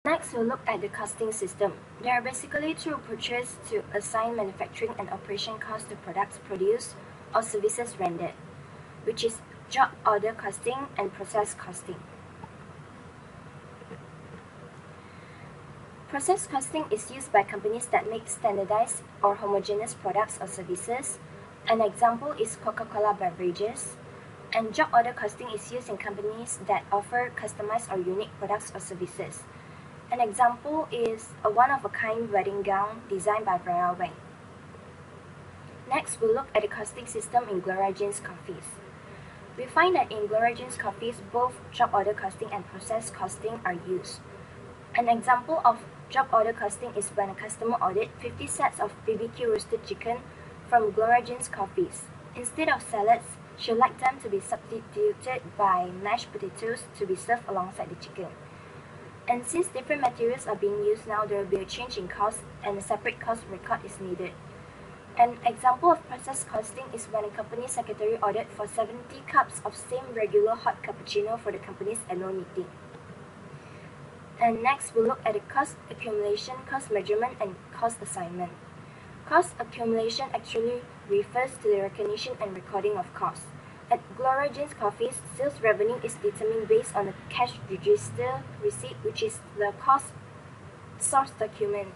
Next, we'll look at the costing system. There are basically two approaches to assign manufacturing and operation costs to products produced or services rendered, which is job order costing and process costing. Process costing is used by companies that make standardized or homogeneous products or services. An example is Coca-Cola beverages. And job order costing is used in companies that offer customized or unique products or services. An example is a one-of-a-kind wedding gown designed by Royal Bank. Next, we'll look at the costing system in Gloria coffees. We find that in Gloria coffees, both job order costing and process costing are used. An example of job order costing is when a customer ordered 50 sets of BBQ roasted chicken from Gloria coffees. Instead of salads, she would like them to be substituted by mashed potatoes to be served alongside the chicken. And since different materials are being used now, there will be a change in cost and a separate cost record is needed. An example of process costing is when a company secretary ordered for 70 cups of same regular hot cappuccino for the company's annual meeting. And next, we'll look at the cost accumulation, cost measurement, and cost assignment. Cost accumulation actually refers to the recognition and recording of costs. At Gloria Coffees, sales revenue is determined based on the cash register receipt, which is the cost source document.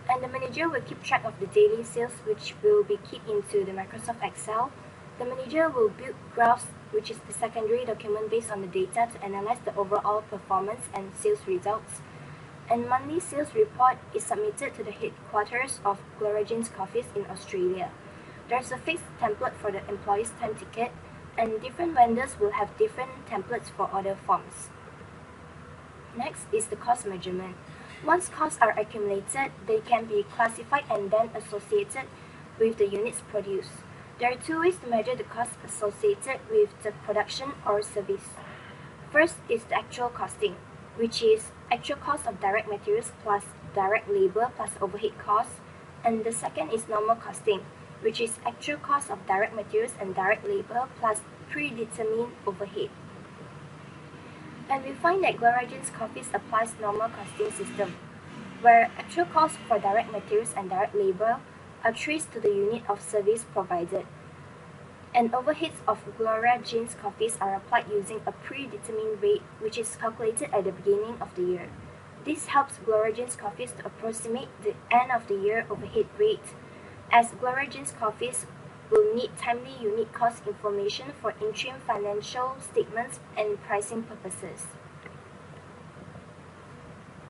And the manager will keep track of the daily sales, which will be keyed into the Microsoft Excel. The manager will build graphs, which is the secondary document based on the data to analyze the overall performance and sales results. And monthly sales report is submitted to the headquarters of Gloria Coffees in Australia. There's a fixed template for the employee's time ticket, and different vendors will have different templates for order forms. Next is the cost measurement. Once costs are accumulated, they can be classified and then associated with the units produced. There are two ways to measure the costs associated with the production or service. First is the actual costing, which is actual cost of direct materials plus direct labor plus overhead costs. And the second is normal costing, which is actual cost of direct materials and direct labor plus predetermined overhead. And we find that Gloria Coffees applies normal costing system, where actual costs for direct materials and direct labor are traced to the unit of service provided. And overheads of Gloria Coffees are applied using a predetermined rate, which is calculated at the beginning of the year. This helps Gloria Coffees to approximate the end of the year overhead rate, as Gloria Coffees will need timely unit cost information for interim financial statements and pricing purposes.